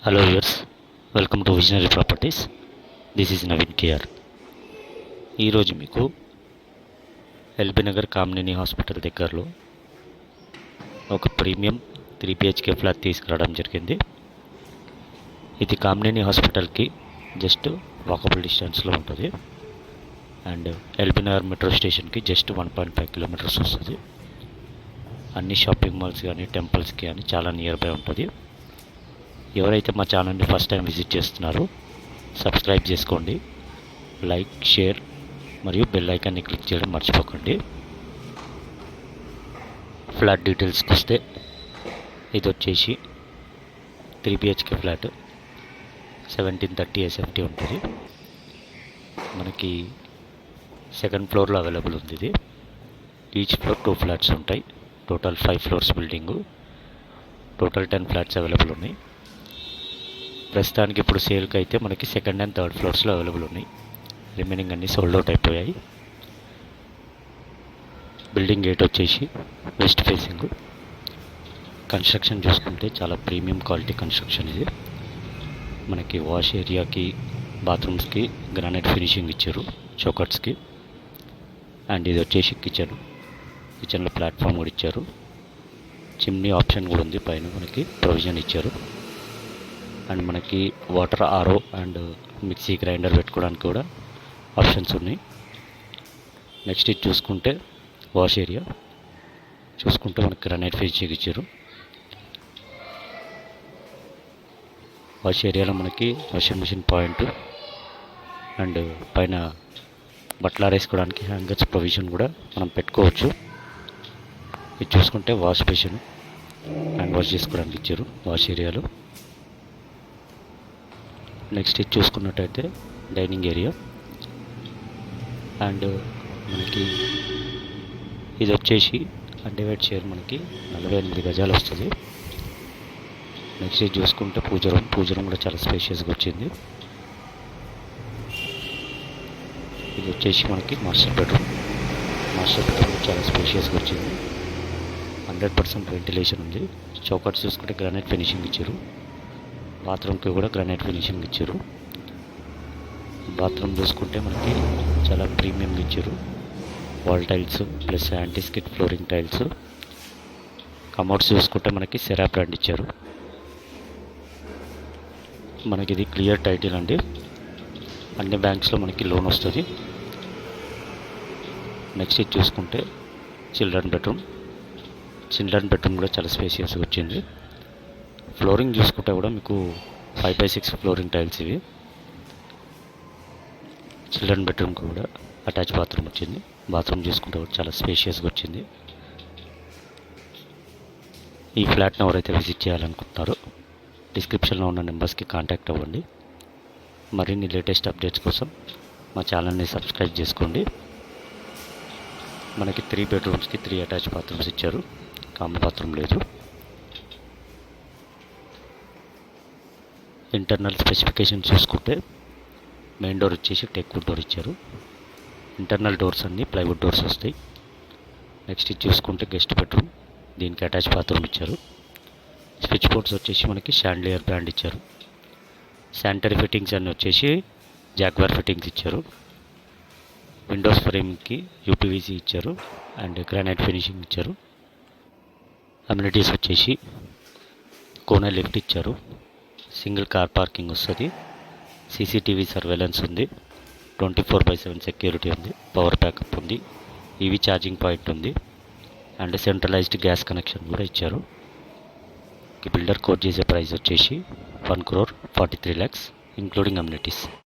Hello viewers, welcome to Visionary Properties. This is Naveen KR. ఈరోజు మీకు LB Nagar Kamineni hospital దగ్గరలో ఒక ప్రీమియం 3 BHK ఫ్లాట్ తీసుకురావడం జరిగింది. ఇది కామినేని హాస్పిటల్కి జస్ట్ వాకబుల్ డిస్టెన్స్లో ఉంటుంది అండ్ ఎల్బీ నగర్ మెట్రో స్టేషన్కి జస్ట్ 1.5 కిలోమీటర్స్ వస్తుంది. అన్ని షాపింగ్ మాల్స్ కానీ టెంపుల్స్కి కానీ చాలా నియర్ బై ఉంటుంది. ఎవరైతే మా ఛానల్ని ఫస్ట్ టైం విజిట్ చేస్తున్నారో సబ్స్క్రైబ్ చేసుకోండి, లైక్, షేర్ మరియు బెల్ ఐకాన్ని క్లిక్ చేయడం మర్చిపోకండి. ఫ్లాట్ డీటెయిల్స్కి వస్తే ఇది వచ్చేసి 3 BHK ఫ్లాట్ 1730 SFT ఉంటుంది. మనకి సెకండ్ ఫ్లోర్లో అవైలబుల్ ఉంది. ఇది ఈచ్ ఫ్లోర్ 2 ఫ్లాట్స్ ఉంటాయి. Total 5 floors building. Total 10 flats available ఉన్నాయి. ప్రస్తుతానికి ఇప్పుడు సేల్కి అయితే మనకి సెకండ్ అండ్ థర్డ్ ఫ్లోర్స్లో అవైలబుల్ ఉన్నాయి. రిమైనింగ్ అన్నీ సోల్డ్ అవుట్ అయిపోయాయి. బిల్డింగ్ గేట్ వచ్చేసి వెస్ట్ ఫేసింగ్. కన్స్ట్రక్షన్ చూసుకుంటే చాలా ప్రీమియం క్వాలిటీ కన్స్ట్రక్షన్ ఇది. మనకి వాష్ ఏరియాకి, బాత్రూమ్స్కి గ్రానైట్ ఫినిషింగ్ ఇచ్చారు, చౌకట్స్కి. అండ్ ఇది వచ్చేసి కిచెన్లో ప్లాట్ఫామ్ కూడా ఇచ్చారు. చిమ్నీ ఆప్షన్ కూడా ఉంది, పైన మనకి ప్రొవిజన్ ఇచ్చారు. అండ్ మనకి water RO and mixie grinder పెట్టుకోవడానికి కూడా ఆప్షన్స్ ఉన్నాయి. నెక్స్ట్ ఇది చూసుకుంటే వాష్ ఏరియా చూసుకుంటే మనకి గ్రానైట్ ఫినిషింగ్ ఇచ్చారు. వాష్ ఏరియాలో మనకి వాషింగ్ మిషన్ పాయింట్ అండ్ పైన బట్టలు ఆరేసుకోవడానికి హ్యాంగర్స్ ప్రొవిజన్ కూడా మనం పెట్టుకోవచ్చు. ఇది చూసుకుంటే వాష్ బేసిన్ హ్యాండ్ వాష్ చేసుకోవడానికి ఇచ్చారు వాష్ ఏరియాలో. నెక్స్ట్ ఇది చూసుకున్నట్టయితే డైనింగ్ ఏరియా అండ్ మనకి ఇది వచ్చేసి అండర్వేర్ చైర్ మనకి 48 గజాలు వస్తుంది. నెక్స్ట్ ఇది చూసుకుంటే పూజరం కూడా చాలా స్పేషియస్గా వచ్చింది. ఇది వచ్చేసి మనకి మాస్టర్ బెడ్రూమ్ చాలా స్పేషియస్గా వచ్చింది. 100% వెంటిలేషన్ ఉంది. చౌకట్స్ చూసుకుంటే గ్రానైట్ ఫినిషింగ్ ఇచ్చారు. బాత్రూమ్కి కూడా గ్రానైట్ ఫినిషింగ్ ఇచ్చారు. బాత్రూమ్ చూసుకుంటే మనకి చాలా ప్రీమియంగా ఇచ్చారు. Wall tiles plus anti skid flooring tiles. Commodes చూసుకుంటే మనకి సెరా బ్రాండ్ ఇచ్చారు. మనకి ఇది క్లియర్ టైటిల్ అండి. అన్ని బ్యాంక్స్లో మనకి లోన్ వస్తుంది. నెక్స్ట్ ఇది చూసుకుంటే చిల్డ్రన్ బెడ్రూమ్ కూడా చాలా స్పేసియస్గా వచ్చింది. ఫ్లోరింగ్ చూసుకుంటే కూడా మీకు 5x6 ఫ్లోరింగ్ టైల్స్ ఇవి. చిల్డ్రన్ బెడ్రూమ్కి కూడా అటాచ్ బాత్రూమ్ వచ్చింది. బాత్రూమ్ చూసుకుంటే కూడా చాలా స్పేషియస్గా వచ్చింది. ఈ ఫ్లాట్ని ఎవరైతే విజిట్ చేయాలనుకుంటున్నారో డిస్క్రిప్షన్లో ఉన్న నెంబర్స్కి కాంటాక్ట్ అవ్వండి. మరిన్ని లేటెస్ట్ అప్డేట్స్ కోసం మా ఛానల్ని సబ్స్క్రైబ్ చేసుకోండి. మనకి 3 బెడ్రూమ్స్కి 3 అటాచ్ బాత్రూమ్స్ ఇచ్చారు, కామన్ బాత్రూమ్ లేదు. ఇంటర్నల్ స్పెసిఫికేషన్ చూసుకుంటే మెయిన్ డోర్ వచ్చేసి టెక్వుడ్ డోర్ ఇచ్చారు. ఇంటర్నల్ డోర్స్ అన్నీ ప్లైవుడ్ డోర్స్ వస్తాయి. నెక్స్ట్ ఇది చూసుకుంటే గెస్ట్ బెడ్రూమ్, దీనికి అటాచ్ బాత్రూమ్ ఇచ్చారు. స్విచ్ బోర్డ్స్ వచ్చేసి మనకి షాండ్లియర్ బ్రాండ్ ఇచ్చారు. శానిటరీ ఫిట్టింగ్స్ అన్నీ వచ్చేసి జాగ్వార్ ఫిట్టింగ్స్ ఇచ్చారు. విండోస్ ఫ్రేమ్కి యూపీవీసీ ఇచ్చారు అండ్ గ్రానైట్ ఫినిషింగ్ ఇచ్చారు. అమ్యూనిటీస్ వచ్చేసి కోనర్ లిఫ్ట్ ఇచ్చారు. సింగిల్ కార్ పార్కింగ్ వస్తుంది. సీసీటీవీ సర్వేలెన్స్ ఉంది. 24/7 సెక్యూరిటీ ఉంది. పవర్ బ్యాకప్ ఉంది. ఈవీ ఛార్జింగ్ పాయింట్ ఉంది అండ్ సెంట్రలైజ్డ్ గ్యాస్ కనెక్షన్ కూడా ఇచ్చారు. బిల్డర్ కోట్ చేసే ప్రైస్ వచ్చేసి 1,43,00,000 ఇంక్లూడింగ్ అమ్యూనిటీస్.